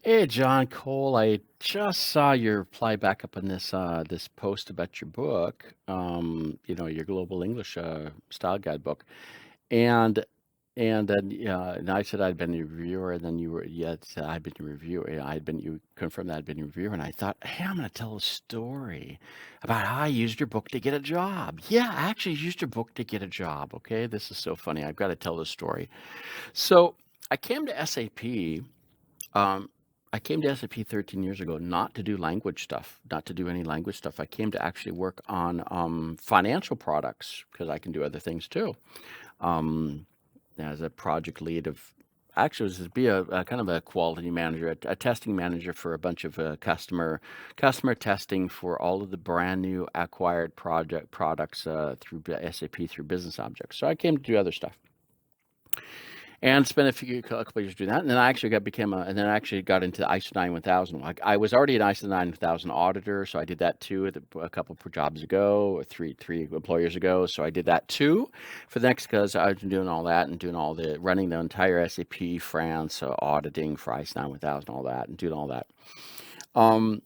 Hey, John Kohl, I just saw your reply back up on this post about your book, your Global English Style Guide book, and and I said I'd been a reviewer, and then said I'd been a reviewer. You confirmed that I'd been a reviewer, and I thought, hey, I'm going to tell a story about how I used your book to get a job. Yeah, I actually used your book to get a job. Okay, this is so funny. I've got to tell this story. So I came to SAP. Um, I came to SAP 13 years ago not to do language stuff, not to do any language stuff. I came to actually work on financial products because I can do other things too. Um, as a project lead of, actually, it was to be a kind of a quality manager, a testing manager for a bunch of customer testing for all of the brand new acquired products through SAP through Business Objects. So I came to do other stuff and spent a couple years doing that. And then I actually and then I actually got into ISO 9000. Like I was already an ISO 9000 auditor, so I did that too a couple of jobs ago, or three employers ago. So I did that too for the next, because I was doing all that and doing all running the entire SAP France auditing for ISO 9000, all that, and doing all that. So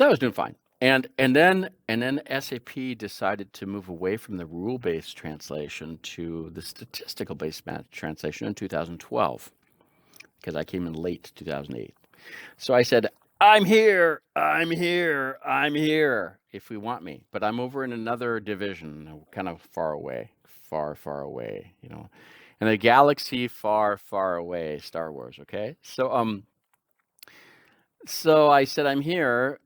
I was doing fine. And then SAP decided to move away from the rule-based translation to the statistical-based translation in 2012, because I came in late 2008. So I said, I'm here, if we want me. But I'm over in another division, kind of far away, far away, in a galaxy far, far away, Star Wars, okay? So I said, I'm here.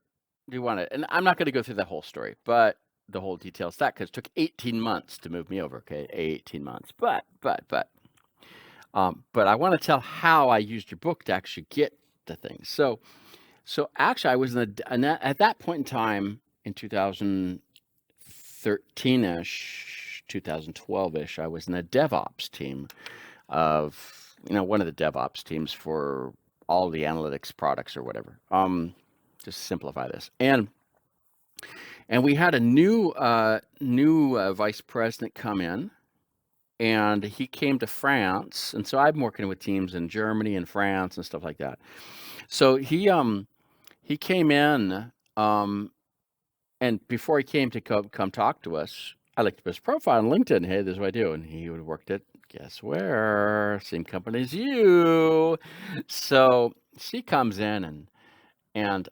Do you want it? And I'm not going to go through the whole story, but the whole details that, because it took 18 months to move me over. Okay, 18 months. But I want to tell how I used your book to actually get the things. So actually, I was at that point in time in 2013ish, 2012ish. I was in a DevOps team of one of the DevOps teams for all the analytics products or whatever. Just simplify this. And we had a new vice president come in, and he came to France. And so I'm working with teams in Germany and France and stuff like that. So he came in, and before he came to come talk to us, I looked up his profile on LinkedIn. Hey, this is what I do. And he would have worked at, guess where? Same company as you. So she comes in, and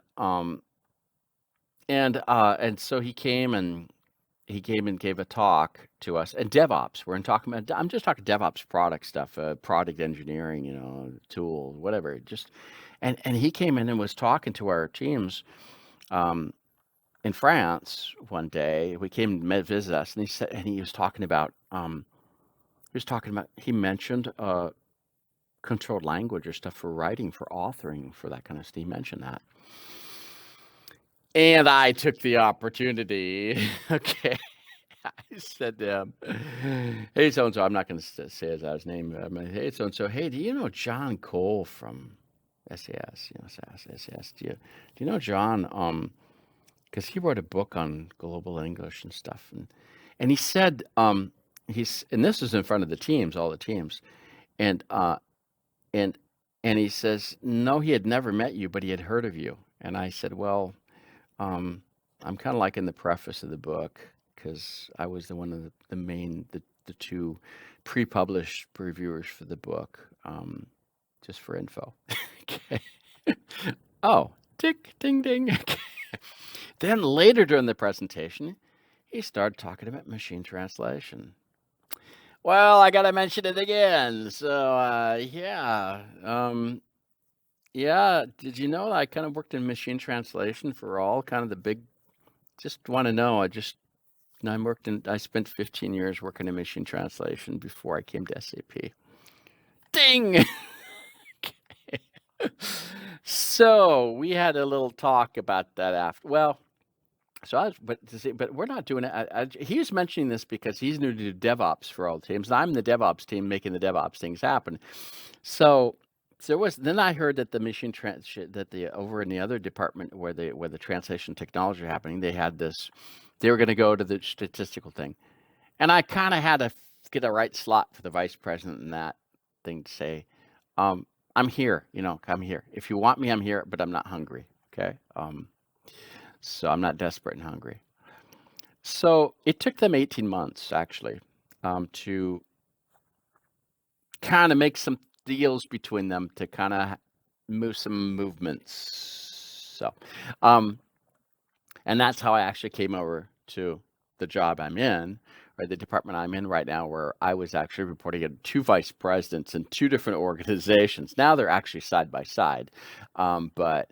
so he came and gave a talk to us. And DevOps, I'm just talking DevOps product stuff, product engineering, tool, whatever. And he came in and was talking to our teams in France one day. We came to visit us, and he was talking about he mentioned controlled language or stuff for writing, for authoring, for that kind of stuff. He mentioned that. And I took the opportunity. Okay. I said to him, hey, so-and-so, I'm not going to say his name. Hey, so-and-so, hey, do you know John Kohl from SAS? SAS. Do you know John? Because he wrote a book on global English and stuff. And he said, and this was in front of the teams, all the teams. And he says, no, he had never met you, but he had heard of you. And I said, well, I'm kind of like in the preface of the book, because I was one of the two pre-published reviewers for the book, just for info. Okay. Oh, tick, ding, ding. Okay. Then later during the presentation, he started talking about machine translation. Well, I got to mention it again. So, yeah, did you know I kind of worked in machine translation for all kind of the big, just want to know, I spent 15 years working in machine translation before I came to SAP. Ding! Okay. So we had a little talk about that after. Well, but we're not doing it. He was mentioning this because he's new to DevOps for all the teams. And I'm the DevOps team making the DevOps things happen. So then I heard that the machine over in the other department where the translation technology are happening, they were going to go to the statistical thing, and I kind of had to get a right slot for the vice president in that thing to say, I'm here, I'm here. If you want me, I'm here, but I'm not hungry. Okay. So I'm not desperate and hungry. So it took them 18 months actually, to kind of make some deals between them to kind of move some movements. So, um, and that's how I actually came over to the job I'm in, or the department I'm in right now, where I was actually reporting at two vice presidents in two different organizations. Now they're actually side by side. But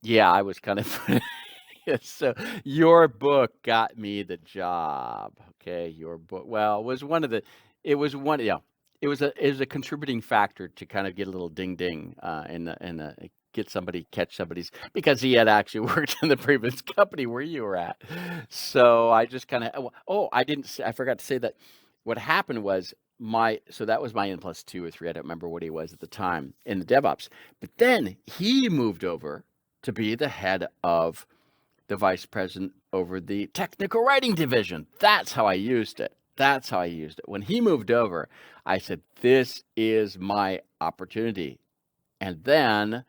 yeah, I was kind of so your book got me the job. Okay, your book. Well, was one of the. It was one. Yeah, it was a contributing factor to kind of get a little ding ding in the get somebody catch somebody's because he had actually worked in the previous company where you were at. So I just kind of. Oh, I didn't. I forgot to say that. What happened was so that was my N plus two or three. I don't remember what he was at the time in the DevOps. But then he moved over to be the head of the vice president over the technical writing division. That's how I used it. That's how I used it. When he moved over, I said, "This is my opportunity." And then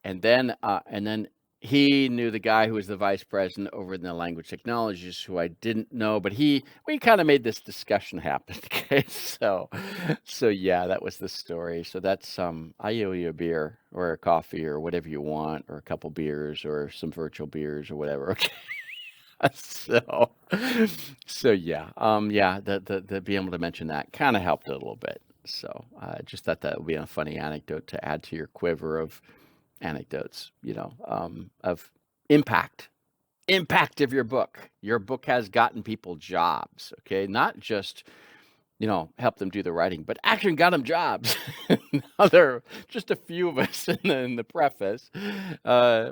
and then he knew the guy who was the vice president over in the language technologies, who I didn't know, but we kind of made this discussion happen. Okay, so yeah, that was the story. So that's I owe you a beer or a coffee or whatever you want, or a couple beers or some virtual beers or whatever. Okay, so yeah, yeah, the being able to mention that kind of helped it a little bit. So I just thought that would be a funny anecdote to add to your quiver of anecdotes, of impact. Impact of your book. Your book has gotten people jobs, okay? Not just, help them do the writing, but actually got them jobs. Now there are just a few of us in the preface.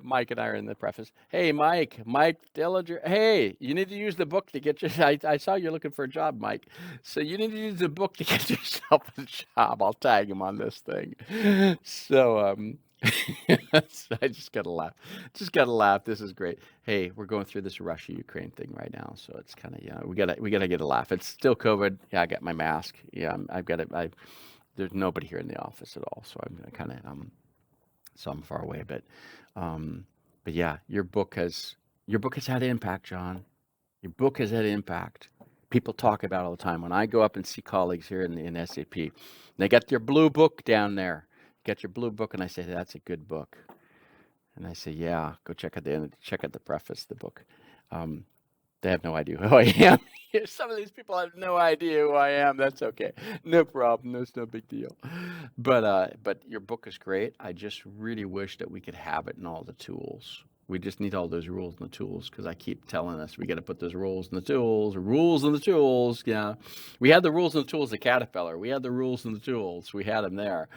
Mike and I are in the preface. Hey, Mike Dillinger. Hey, you need to use the book to get you. I saw you're looking for a job, Mike. So you need to use the book to get yourself a job. I'll tag him on this thing. So, I just gotta laugh. Just gotta laugh. This is great. Hey, we're going through this Russia Ukraine thing right now, so it's kind of we gotta get a laugh. It's still COVID. Yeah, I got my mask. Yeah, I've got it. There's nobody here in the office at all, so I'm kind of so I'm far away. But yeah, your book has had impact, John. Your book has had impact. People talk about it all the time. When I go up and see colleagues here in SAP, they got your blue book down there. Get your blue book, and I say that's a good book. And I say, yeah, go check out the preface, the book. Um, they have no idea who I am. Some of these people have no idea who I am. That's okay. No problem. That's no big deal. But your book is great. I just really wish that we could have it in all the tools. We just need all those rules and the tools, because I keep telling us we got to put those rules and the tools, rules and the tools. Yeah, we had the rules and the tools at Caterpillar. We had the rules and the tools. We had them there.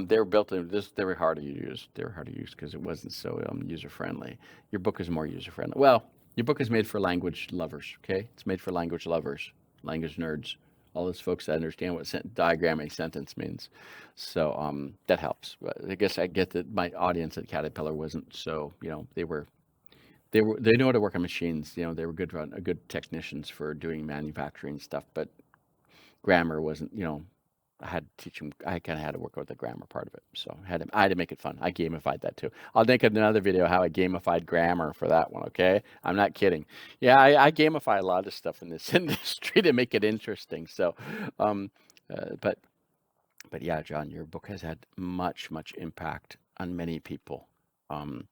They were built in this. They were hard to use. They were hard to use because it wasn't so user friendly. Your book is more user friendly. Well, your book is made for language lovers. Okay, it's made for language lovers, language nerds, all those folks that understand what diagramming sentence means. So that helps. But I guess I get that my audience at Caterpillar wasn't so. They know how to work on machines. They were good technicians for doing manufacturing stuff, but grammar wasn't. I had to teach them. I kind of had to work with the grammar part of it, so I had to make it fun. I gamified that too. I'll make another video how I gamified grammar for that one. Okay, I'm not kidding. Yeah, I gamify a lot of stuff in this industry to make it interesting. So, um, but yeah, John, your book has had much impact on many people. Um,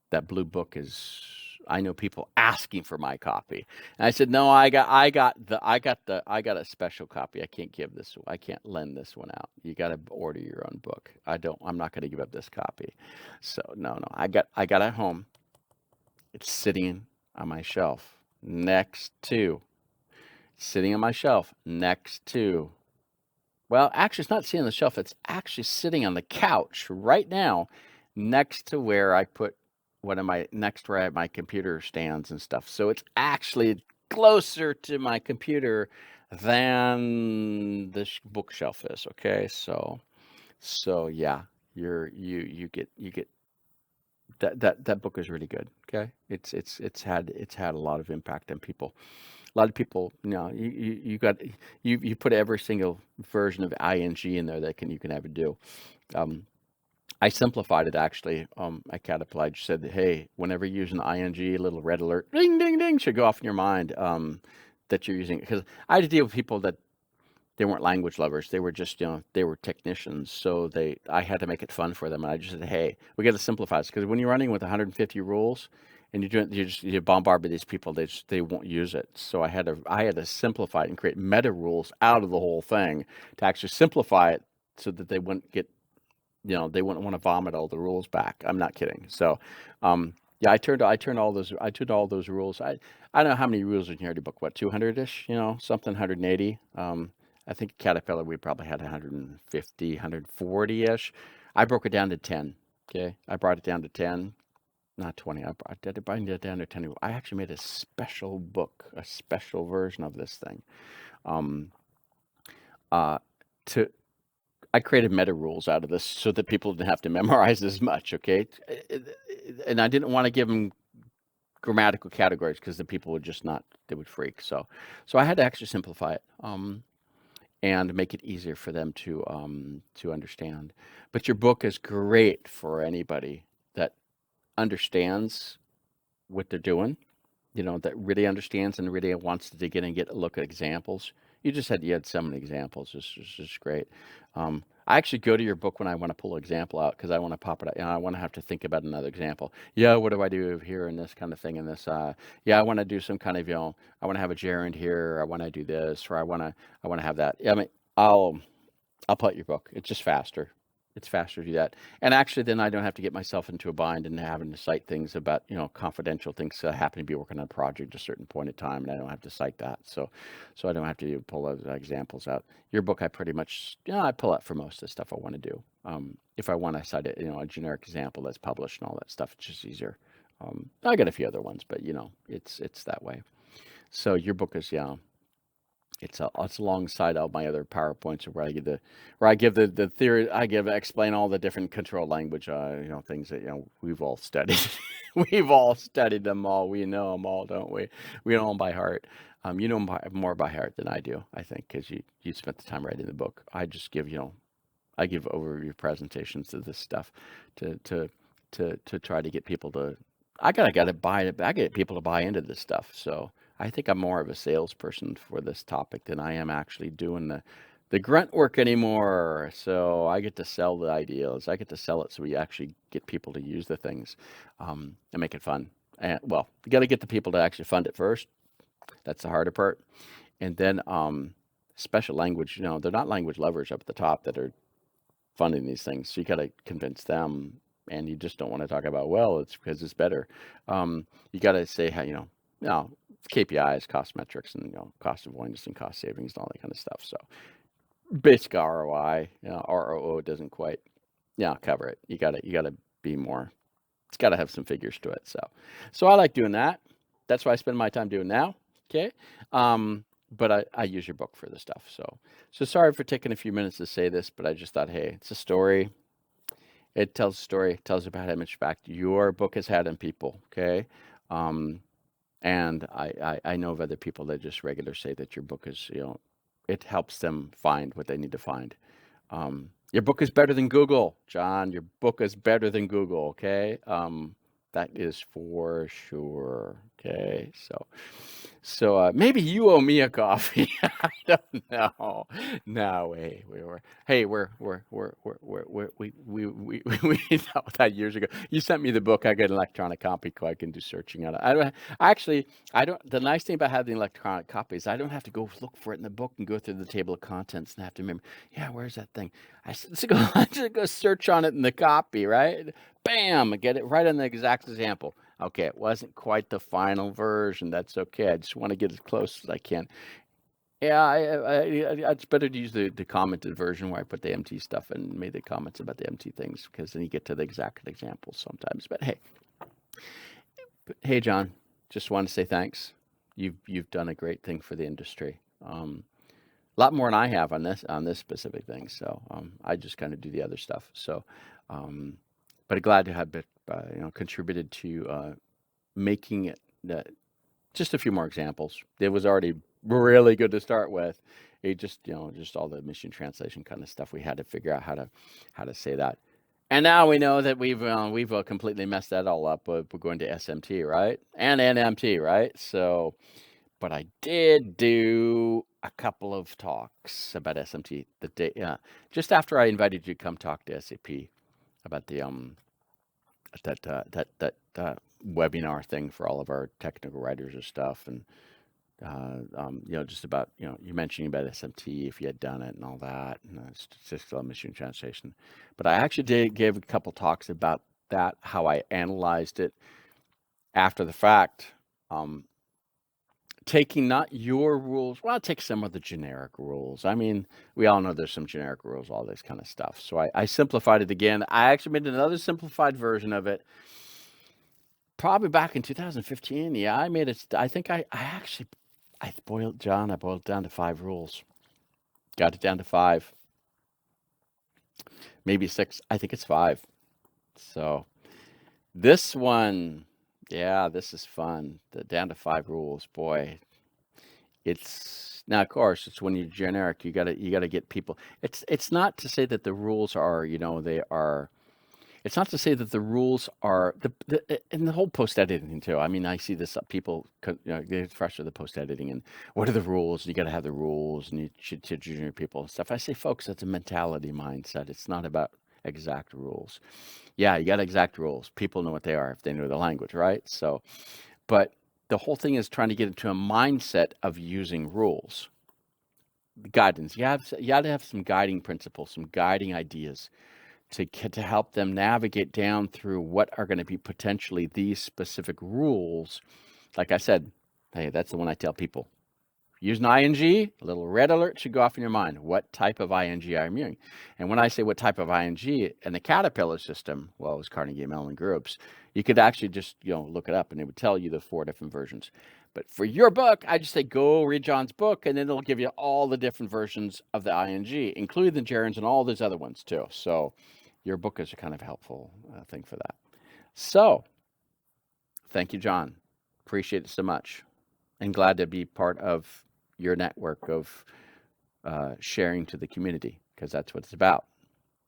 that blue book is. I know people asking for my copy, and I said, no, I got a special copy. I can't give this. I can't lend this one out. You got to order your own book. I'm not going to give up this copy. So no, I got it at home. It's sitting on my shelf sitting on my shelf next to. Well, actually, it's not sitting on the shelf. It's actually sitting on the couch right now, next to where I put where I have my computer stands and stuff. So it's actually closer to my computer than the bookshelf is. Okay, so yeah, you get that book is really good. Okay, it's had a lot of impact on people. A lot of people, you got you put every single version of ing in there that you can ever do. Um, I simplified it actually. At Caterpillar, I just said, hey, whenever you use an ing, a little red alert, ding, ding, ding, should go off in your mind that you're using it. Because I had to deal with people that they weren't language lovers. They were just, they were technicians. So I had to make it fun for them. And I just said, hey, we got to simplify this because when you're running with 150 rules and you bombard with these people, they won't use it. So I had to simplify it and create meta rules out of the whole thing to actually simplify it so that they wouldn't get, they wouldn't want to vomit all the rules back. I'm not kidding. So, yeah, I turned all those rules. I don't know how many rules in here to book. What, 200-ish? Something 180. I think Caterpillar we probably had 150, 140-ish. I broke it down to 10. Okay, I brought it down to 10, not 20. I did bring it down to 10. I actually made a special book, a special version of this thing. Um, uh, to I created meta rules out of this so that people didn't have to memorize as much. Okay, and I didn't want to give them grammatical categories because the people would just not, they would freak. So I had to actually simplify it. And make it easier for them to understand. But your book is great for anybody that understands what they're doing, that really understands and really wants to dig in and get a look at examples. You had so many examples. This is just great. I actually go to your book when I want to pull an example out because I want to pop it out. I want to have to think about another example. Yeah, what do I do here in this kind of thing in this? Yeah, I want to do some kind of, I want to have a gerund here. Or I want to do this, or I want to have that. I mean, I'll I'll put your book. It's just faster. It's faster to do that. And actually, then I don't have to get myself into a bind and having to cite things about, confidential things that happen to be working on a project at a certain point in time, and I don't have to cite that. So I don't have to pull those examples out. Your book, I pretty much, I pull out for most of the stuff I want to do. If I want to cite it, a generic example that's published and all that stuff, it's just easier. I got a few other ones, but it's that way. So your book is, yeah. It's alongside all my other PowerPoints where I give the theory, explain all the different control language, things that, we've all studied. We've all studied them all. We know them all, don't we? We know them by heart. You know them more by heart than I do, I think, because you spent the time writing the book. I just give, I give overview presentations of this stuff to try to get people to, I get people to buy into this stuff. So I think I'm more of a salesperson for this topic than I am actually doing the grunt work anymore. So I get to sell the ideas. I get to sell it so we actually get people to use the things and make it fun. And well, you got to get the people to actually fund it first. That's the harder part. And then special language, they're not language lovers up at the top that are funding these things. So you got to convince them, and you just don't want to talk about, well, it's because it's better. You got to say how, KPIs, cost metrics, and, cost avoidance and cost savings and all that kind of stuff. So basic ROI, ROO doesn't quite, cover it. You gotta be more, it's got to have some figures to it. So I like doing that. That's what I spend my time doing now. Okay. But I use your book for this stuff. So sorry for taking a few minutes to say this, but I just thought, hey, it's a story. It tells a story, tells about how much impact your book has had on people. Okay. And I know of other people that just regular say that your book is, it helps them find what they need to find. Your book is better than Google, John. Your book is better than Google. Okay. That is for sure. Okay. So maybe you owe me a coffee. I don't know. No, we thought that years ago. You sent me the book. I got an electronic copy so I can do searching on it. I don't. The nice thing about having the electronic copy is I don't have to go look for it in the book and go through the table of contents and have to remember. Yeah, where's that thing? I just go search on it in the copy, right? Bam! I get it right on the exact example. Okay, it wasn't quite the final version. That's okay. I just want to get as close as I can. Yeah, it's better to use the commented version where I put the MT stuff and made the comments about the MT things because then you get to the exact examples sometimes. But hey, John, just want to say thanks. You've done a great thing for the industry. A lot more than I have on this specific thing. So I just kind of do the other stuff. So, but glad to have contributed to making it Just a few more examples. It was already really good to start with. It just, just all the machine translation kind of stuff. We had to figure out how to say that. And now we know that we've completely messed that all up. We're going to SMT, right? And NMT, right? So, but I did do a couple of talks about SMT the day, just after I invited you to come talk to SAP about the that webinar thing for all of our technical writers or stuff, and just about you mentioning about SMT if you had done it and all that, and statistical machine translation. But I actually did give a couple talks about that, how I analyzed it after the fact, taking not your rules. Well, I'll take some of the generic rules. I mean, we all know there's some generic rules, all this kind of stuff. So I simplified it again. I actually made another simplified version of it. Probably back in 2015. Yeah, I made it. I think I boiled down to 5 rules. Got it down to 5. Maybe 6. I think it's 5. So this one, yeah, this is fun. The down to 5 rules, boy. It's now, of course, it's when you're generic, you gotta get people. It's not to say that the rules are, they are. It's not to say that the rules are and the whole post editing too. I mean, I see this people get frustrated with the post editing and what are the rules? You got to have the rules and you should teach junior people and stuff. I say, folks, that's a mentality mindset. It's not about exact rules. Yeah, you got exact rules. People know what they are if they know the language, right? So, but the whole thing is trying to get into a mindset of using rules. Guidance. You got to have some guiding principles, some guiding ideas to help them navigate down through what are going to be potentially these specific rules. Like I said, hey, that's the one I tell people. Use an ing, a little red alert should go off in your mind. What type of ing I'm using? And when I say what type of ing, in the Caterpillar system, well, it was Carnegie Mellon Groups, you could actually just look it up and it would tell you the 4 different versions. But for your book, I just say go read John's book, and then it'll give you all the different versions of the ing, including the gerunds and all those other ones too. So your book is a kind of helpful thing for that. So thank you, John. Appreciate it so much, and glad to be part of your network of sharing to the community, because that's what it's about.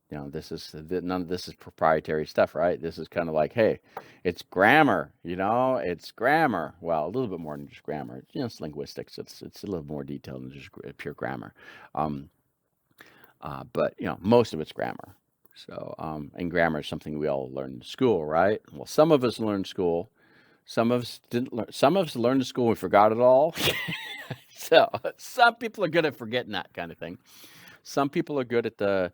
This is none of this is proprietary stuff, right? This is kind of like, hey, it's grammar. It's grammar. Well, a little bit more than just grammar. It's linguistics. It's a little more detailed than just pure grammar. But most of it's grammar. So, and grammar is something we all learn in school, right? Well, some of us learned school. Some of us didn't learn. Some of us learned in school and we forgot it all. So some people are good at forgetting that kind of thing. Some people are good at the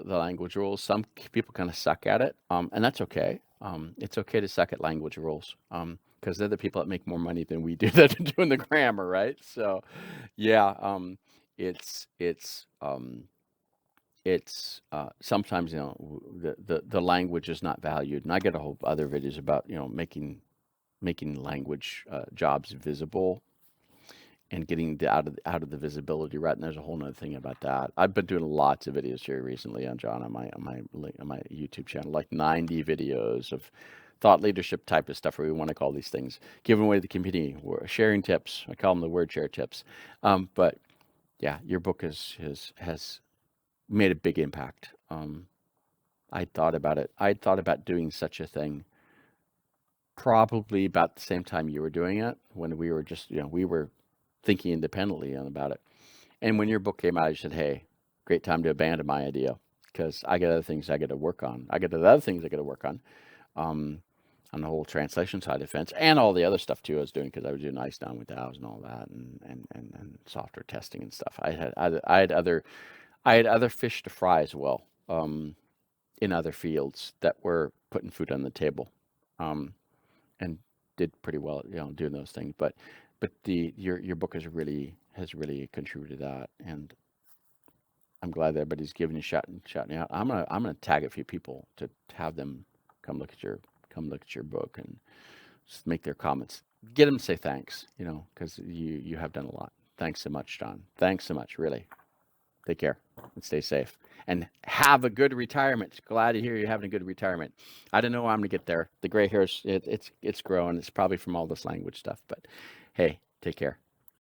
language rules. Some people kind of suck at it, and that's okay. It's okay to suck at language rules, because they're the people that make more money than we do that are doing the grammar, right? So, yeah, it's sometimes the language is not valued, and I get a whole other videos about making language jobs visible and getting out of the visibility, right? And there's a whole other thing about that. I've been doing lots of videos here recently on John on my YouTube channel, like 90 videos of thought leadership type of stuff, or we want to call these things, giving away to the community, sharing tips. I call them the word share tips. But yeah, your book has made a big impact. I thought about it. I thought about doing such a thing probably about the same time you were doing it, when we were just, we were thinking independently about it. And when your book came out, I said, hey, great time to abandon my idea, because I got other things I got to work on. I got other things I got to work on the whole translation side of the fence, and all the other stuff too I was doing, because I was doing ICE down with DAOs and all that, and software testing and stuff. I had other fish to fry as well, in other fields that were putting food on the table, and did pretty well, doing those things. But your book has really contributed to that, and I'm glad that everybody's giving you shouting out. I'm gonna tag a few people to have them come look at your book and just make their comments. Get them to say thanks, because you have done a lot. Thanks so much, John. Thanks so much, really. Take care. and stay safe. And have a good retirement. Glad to hear you're having a good retirement. I don't know how I'm gonna get there. The gray hairs, it's growing. It's probably from all this language stuff. But hey, take care.